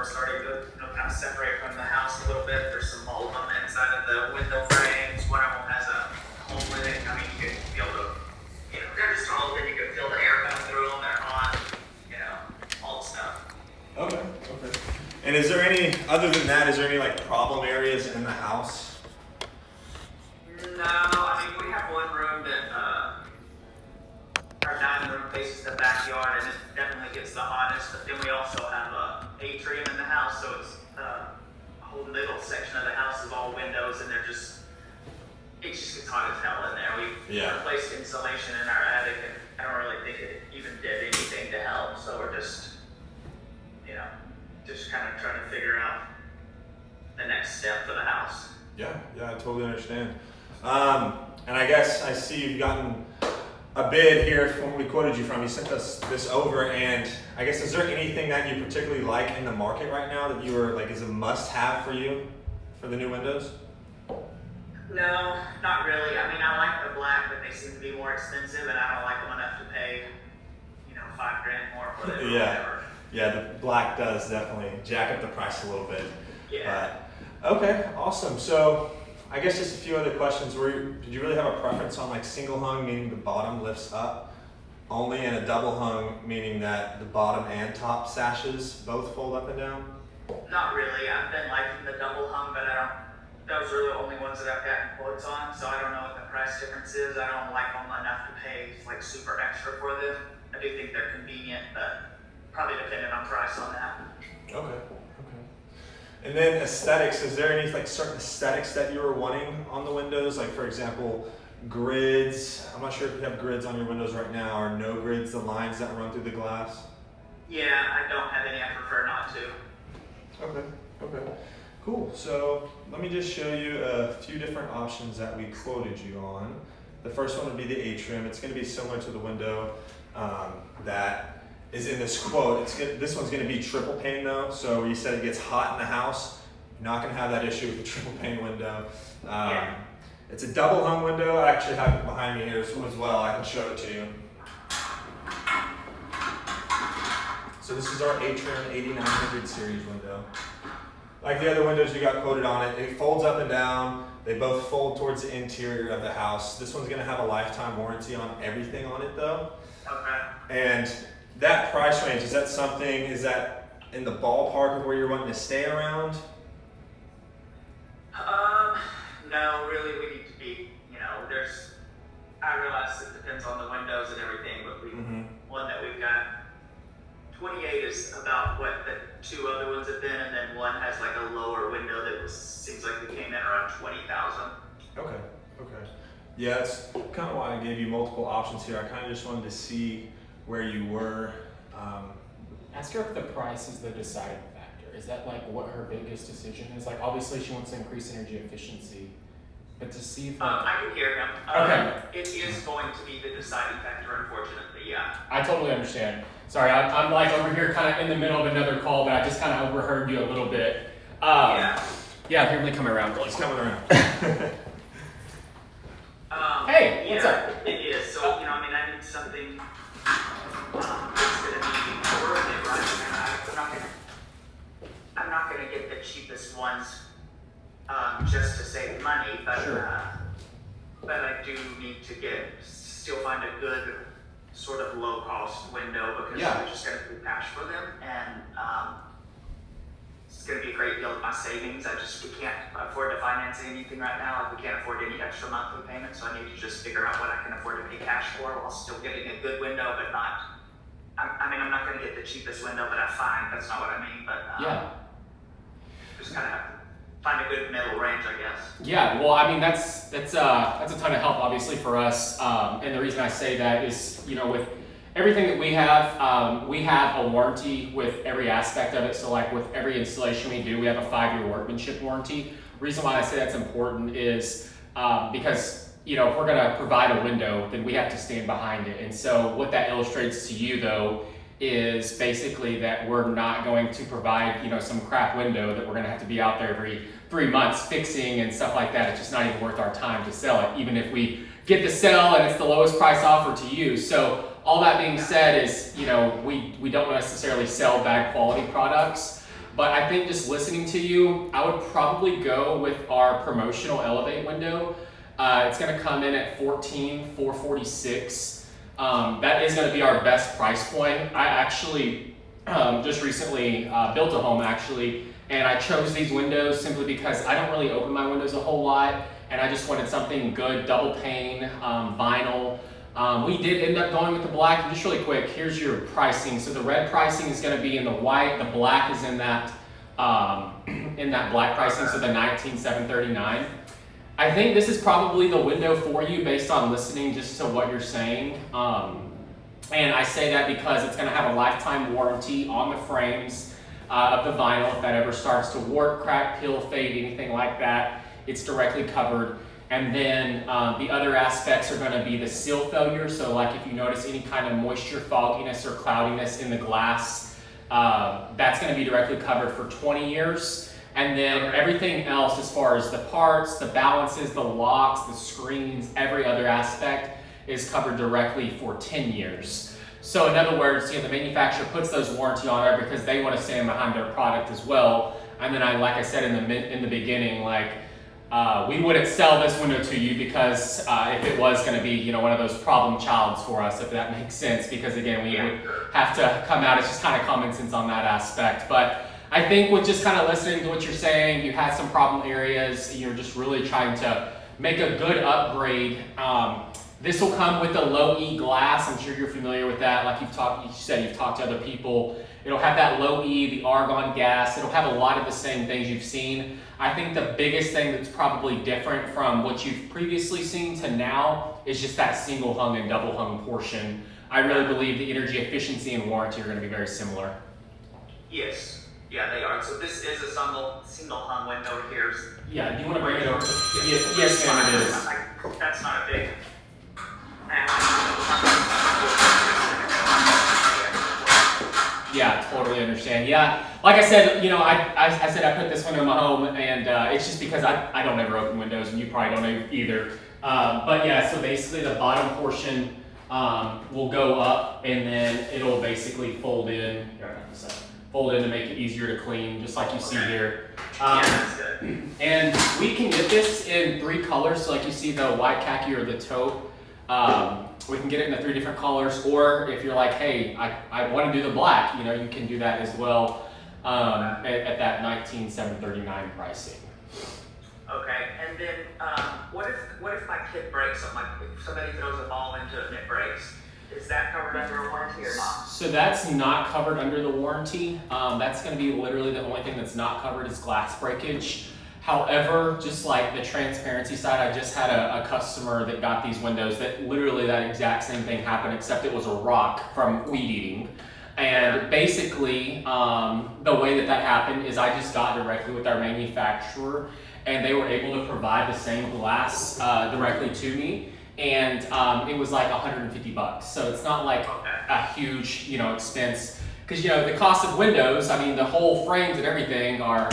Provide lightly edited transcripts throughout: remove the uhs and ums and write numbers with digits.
we're starting to kind of separate from the house a little bit. There's some mold on the inside of the window frames. One of them has a hole in it. I mean, you can feel they're just old, and you can feel the air coming through them. They're hot, all the stuff. Okay. And is there any, other than that, is there any like problem areas in the house? No, I mean, we have one room that our dining room faces the backyard, and it definitely gets the hottest. But then we also have a atrium in the house, so it's a whole middle section of the house is all windows, and it just gets hot as hell in there. We replaced insulation in our attic, and I don't really think it even did anything to help. So we're just kind of trying to figure out the next step for the house. Yeah, I totally understand. And I guess I see you've gotten a bid here from what we quoted you from. You sent us this over, and I guess, is there anything that you particularly like in the market right now that you are like is a must-have for you for the new windows? No, not really. I mean, I like the black, but they seem to be more expensive, and I don't like them enough to pay, $5,000 more for them. Yeah, the black does definitely jack up the price a little bit. Yeah. Okay, awesome. So I guess just a few other questions. Did you really have a preference on like single hung, meaning the bottom lifts up only, and a double hung, meaning that the bottom and top sashes both fold up and down? Not really. I've been liking the double hung, but those are the only ones that I've gotten quotes on, so I don't know what the price difference is. I don't like them enough to pay like super extra for them. I do think they're convenient, but probably dependent on price on that. Okay. And then aesthetics, is there any like certain aesthetics that you were wanting on the windows? Like for example, grids. I'm not sure if you have grids on your windows right now, or no grids, the lines that run through the glass. Yeah, I don't have any. I prefer not to. Okay. Cool. So let me just show you a few different options that we quoted you on. The first one would be the atrium. It's going to be similar to the window that is in this quote. This one's going to be triple pane though, so you said it gets hot in the house. You're not going to have that issue with the triple pane window. It's a double hung window. I actually have it behind me here as well. I can show it to you. So this is our Atrium 8900 series window. Like the other windows you got quoted on it, it folds up and down. They both fold towards the interior of the house. This one's going to have a lifetime warranty on everything on it though. Okay. And that price range, is that in the ballpark of where you're wanting to stay around? No, really, we need to be, I realize it depends on the windows and everything, but one that we've got, 28 is about what the two other ones have been, and then one has like a lower window that seems like we came in around 20,000. Okay. Yeah, that's kind of why I gave you multiple options here. I kind of just wanted to see where you were. Ask her if the price is the deciding factor. Is that like what her biggest decision is? Like obviously she wants to increase energy efficiency, but to see if I can hear him. Okay. It is going to be the deciding factor, unfortunately, yeah. I totally understand. Sorry, I'm like over here kind of in the middle of another call, but I just kind of overheard you a little bit. Yeah, apparently coming around. It's coming around. Hey, what's up? It is. So, I need something that's going to be worth it, right? I'm not going to get the cheapest ones just to save money, but but I do need to still find a good sort of low cost window, because we're just going to pay cash for them, and it's going to be a great deal of my savings. We can't afford to finance anything right now. Like, we can't afford any extra monthly payments, so I need to just figure out what I can afford to pay cash for while still getting a good window, but not. I'm not going to get the cheapest window, but I'm fine. That's not what I mean. But just kind of have to find a good middle range, I guess. Yeah, well, I mean that's a ton of help, obviously, for us. And the reason I say that is, with everything that we have a warranty with every aspect of it. So like with every installation we do, we have a 5-year workmanship warranty. The reason why I say that's important is because if we're going to provide a window, then we have to stand behind it. And so what that illustrates to you though is basically that we're not going to provide some crap window that we're going to have to be out there every 3 months fixing and stuff like that. It's just not even worth our time to sell it, even if we get the sell and it's the lowest price offer to you. So all that being said is, we don't necessarily sell bad quality products. But I think just listening to you, I would probably go with our promotional Elevate window. It's going to come in at $14,446. That is going to be our best price point. I actually just recently built a home actually, and I chose these windows simply because I don't really open my windows a whole lot, and I just wanted something good, double pane, vinyl. We did end up going with the black. Just really quick, here's your pricing. So the red pricing is going to be in the white. The black is in that black pricing, so the $19,739. I think this is probably the window for you based on listening just to what you're saying. And I say that because it's going to have a lifetime warranty on the frames of the vinyl. If that ever starts to warp, crack, peel, fade, anything like that, it's directly covered. And then the other aspects are going to be the seal failure. So like if you notice any kind of moisture, fogginess, or cloudiness in the glass, that's going to be directly covered for 20 years. And then everything else as far as the parts, the balances, the locks, the screens, every other aspect is covered directly for 10 years. So in other words, the manufacturer puts those warranty on there because they want to stand behind their product as well. And then like I said in the beginning, we wouldn't sell this window to you because if it was going to be, one of those problem childs for us, if that makes sense, because again, we would have to come out. It's just kind of common sense on that aspect. But I think with just kind of listening to what you're saying, you had some problem areas, you're just really trying to make a good upgrade. This will come with the low E glass. I'm sure you're familiar with that. Like you said you've talked to other people. It'll have that low E, the argon gas. It'll have a lot of the same things you've seen. I think the biggest thing that's probably different from what you've previously seen to now is just that single hung and double hung portion. I really believe the energy efficiency and warranty are going to be very similar. Yes. Yeah, they are. So this is a single hung window here. Yeah, do you want to bring it over? Yes, ma'am, it is. That's not a big. Yeah, totally understand. Yeah, like I said, I said I put this window in my home, and it's just because I don't ever open windows, and you probably don't either. But yeah, so basically the bottom portion will go up, and then it'll basically fold in. Fold in to make it easier to clean, just like you see here. Yeah, that's good. And we can get this in 3 colors, so like you see the white khaki or the taupe. We can get it in the 3 different colors, or if you're like, hey, I want to do the black, you can do that as well at that $19,739 pricing. Okay, and then what if my kid breaks something? Like if somebody throws a ball into it and it breaks? Is that covered under a warranty or not? So that's not covered under the warranty. That's going to be literally the only thing that's not covered is glass breakage. However, just like the transparency side, I just had a customer that got these windows that literally that exact same thing happened, except it was a rock from weed eating. And basically, the way that happened is I just got directly with our manufacturer, and they were able to provide the same glass directly to me. And it was like $150. So it's not like a huge, expense. Because, the cost of windows, the whole frames and everything are,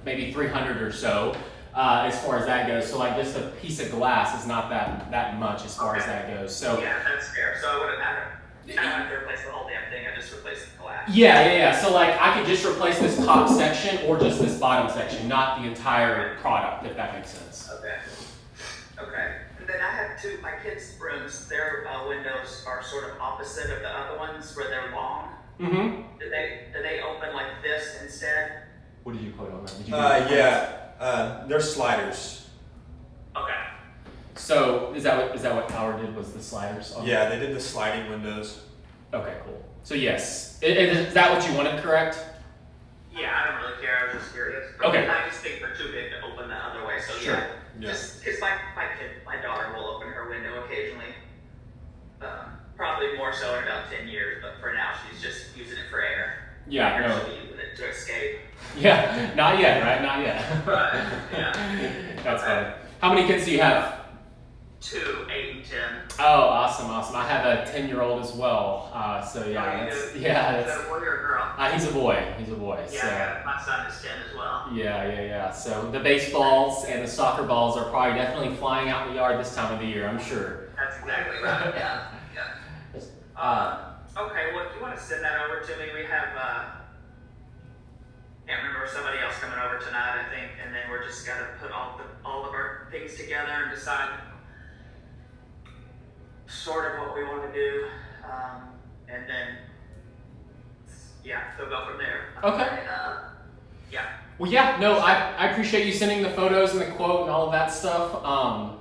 maybe $300 or so as far as that goes. So like just a piece of glass is not that much as far as that goes. So yeah, that's fair. So it wouldn't matter. I don't have to replace the whole damn thing. I just replaced the glass. Yeah. So like I could just replace this top section or just this bottom section, not the entire product, if that makes sense. Okay. And then I have my kids' rooms, their windows are sort of opposite of the other ones where they're long. Mm-hmm. Do they open like this instead? What did you put on that? They're sliders. Okay. So is that what Power did, was the sliders on? Yeah, they did the sliding windows. Okay, cool. So yes, is that what you wanted, correct? Yeah, I don't really care. I was just curious. Okay. I just think they're too big to open the other way. So Sure. yeah. Just because my daughter will open her window occasionally. Probably more so in about 10 years, but for now she's just using it for air. Yeah, no. She'll be using it to escape. Yeah, not yet, right? Not yet. But, yeah. That's funny. How many kids do you have? 2, 8 and 10. Oh, awesome. I have a 10-year-old as well. So yeah, Is that a boy or a girl? He's a boy. Yeah, So. my son is 10 as well. Yeah. So the baseballs and the soccer balls are probably definitely flying out in the yard this time of the year, I'm sure. That's exactly right. Yeah. Okay, well, if you want to send that over to me, we have can't remember, somebody else coming over tonight, I think, and then we're just gotta put all of our things together and decide sort of what we want to do, and then they'll go from there. Okay. Yeah. Well, yeah, no, I appreciate you sending the photos and the quote and all of that stuff. I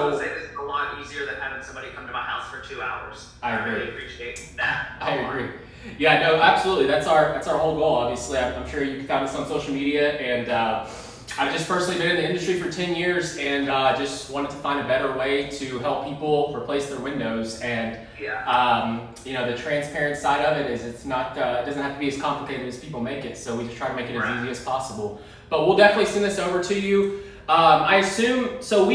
would say it's a lot easier than having somebody come to my house for 2 hours. I agree. really appreciate that. I agree. Yeah, no, absolutely. That's our whole goal. Obviously, I'm sure you found us on social media, and I've just personally been in the industry for 10 years, and just wanted to find a better way to help people replace their windows. And the transparent side of it is it's not it doesn't have to be as complicated as people make it. So we just try to make it as easy as possible. But we'll definitely send this over to you. I assume so.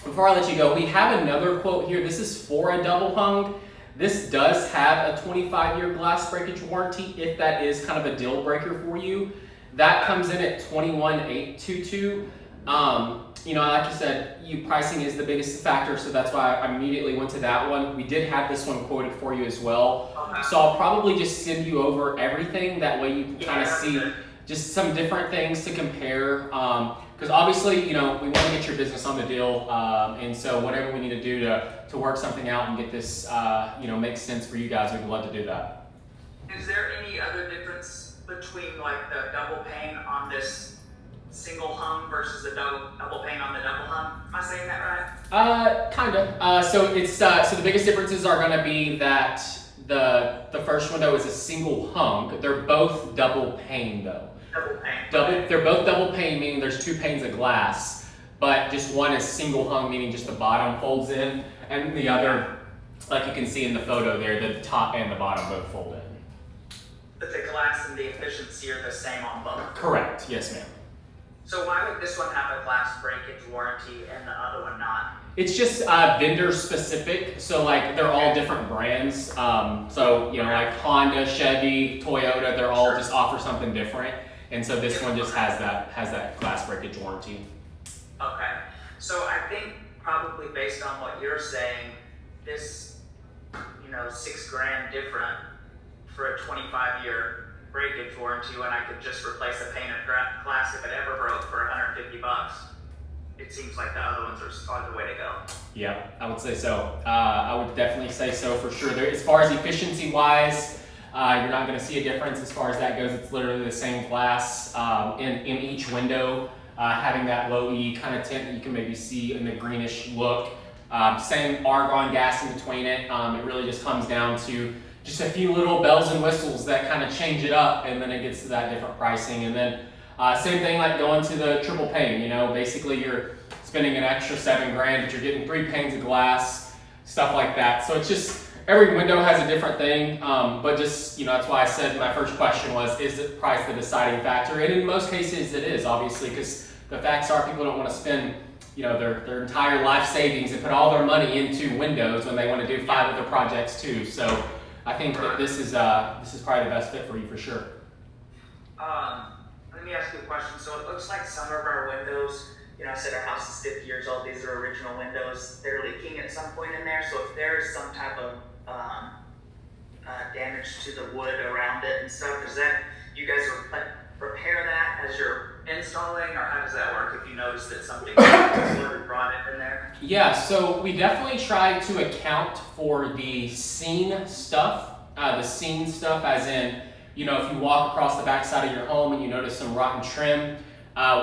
Before I let you go, we have another quote here. This is for a double hung. This does have a 25-year glass breakage warranty if that is kind of a deal breaker for you. That comes in at $21,822. Like you said, pricing is the biggest factor, so that's why I immediately went to that one. We did have this one quoted for you as well. Okay. So I'll probably just send you over everything. That way you can kind of see just some different things to compare. Because obviously, we want to get your business on the deal. And so whatever we need to do to work something out and get this, make sense for you guys, we'd love to do that. Is there any other difference between like the double pane on this single hung versus the double pane on the double hung? Am I saying that right? Kind of. So it's so the biggest differences are going to be that the first window is a single hung. They're both double pane though. Double pane. They're both double pane, meaning there's two panes of glass, but just one is single hung, meaning just the bottom folds in, and the other, like you can see in the photo there, the top and the bottom both fold in. But the glass and the efficiency are the same on both. Correct. Yes, ma'am. So why would this one have a glass breakage warranty and the other one not? It's just vendor specific, so like they're all different brands. Like Honda, Chevy, Toyota, they're all just offer something different. And so this one just has that glass breakage warranty. Okay. So I think probably based on what you're saying, this, $6,000 different for a 25-year breakage warranty when I could just replace a pane of glass if it ever broke for $150. It seems like the other ones are the way to go. Yeah, I would say so. I would definitely say so for sure. As far as efficiency wise, you're not going to see a difference as far as that goes. It's literally the same glass in each window, having that low E kind of tint that you can maybe see in the greenish look. Same argon gas in between it. It really just comes down to just a few little bells and whistles that kind of change it up, and then it gets to that different pricing. And then same thing like going to the triple pane. Basically you're spending an extra $7,000, but you're getting 3 panes of glass, stuff like that. So it's just every window has a different thing, but just, that's why I said my first question was, is the price the deciding factor? And in most cases it is, obviously, because the facts are people don't want to spend, their entire life savings and put all their money into windows when they want to do 5 other projects too. So I think that this is probably the best fit for you for sure. Let me ask you a question. So it looks like some of our windows, I said our house is 50 years old, these are original windows, they're leaking at some point in there. So if there's some type of damage to the wood around it and stuff, is that, you guys repair that as you're installing, or how does that work if you notice that something was brought in there? Yeah, so we definitely try to account for the scene stuff. As in, if you walk across the backside of your home and you notice some rotten trim,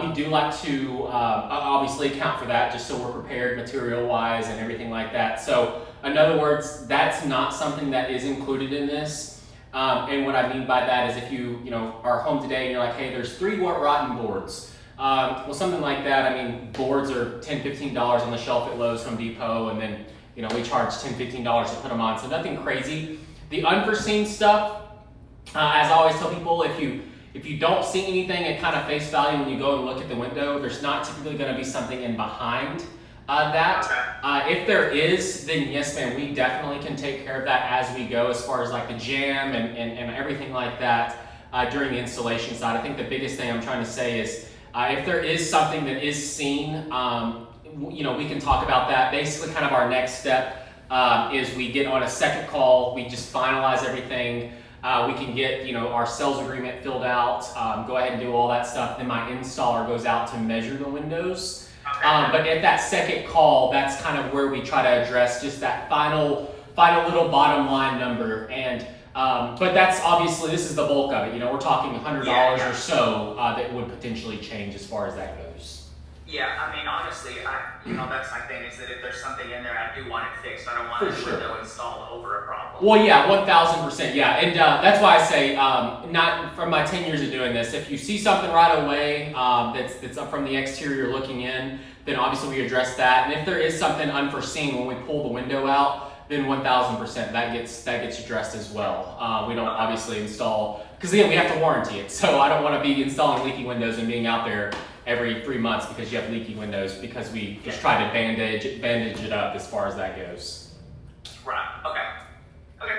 we do like to obviously account for that just so we're prepared material-wise and everything like that. So in other words, that's not something that is included in this. And what I mean by that is if you are home today and you're like, hey, there's 3 rotten boards. Well, something like that, boards are $10, $15 on the shelf at Lowe's, Home Depot, and then we charge $10, $15 to put them on. So nothing crazy. The unforeseen stuff, as I always tell people, if you don't see anything at kind of face value when you go and look at the window, there's not typically going to be something in behind that. Okay. If there is, then yes, ma'am, we definitely can take care of that as we go, as far as like the jam and everything like that during the installation side. I think the biggest thing I'm trying to say is if there is something that is seen, we can talk about that. Basically, kind of our next step is we get on a second call, we just finalize everything. We can get, you know, our sales agreement filled out, go ahead and do all that stuff. Then my installer goes out to measure the windows. Okay. But at that second call, that's kind of where we try to address just that final little bottom line number. And but that's obviously, this is the bulk of it. You know, we're talking $100 Yeah. or so that would potentially change as far as that goes. Yeah, I mean, honestly, that's my thing, is that if there's something in there, I do want it fixed. I don't want For a sure. window installed over a problem. Well, yeah, 1000%, yeah, and that's why I say, not from my 10 years of doing this, if you see something right away that's up from the exterior looking in, then obviously we address that. And if there is something unforeseen when we pull the window out, then 1000% that gets addressed as well. We don't obviously install, because again, we have to warranty it. So I don't want to be installing leaky windows and being out there every 3 months because you have leaky windows, because we just try to bandage it up as far as that goes. Right, okay. Okay.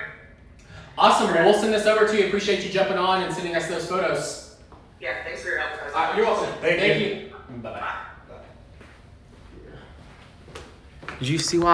Awesome. Well, we'll send this over to you. Appreciate you jumping on and sending us those photos. Yeah, thanks for your help, guys. You're welcome. Thank you. you. Bye-bye. Bye. Did you see why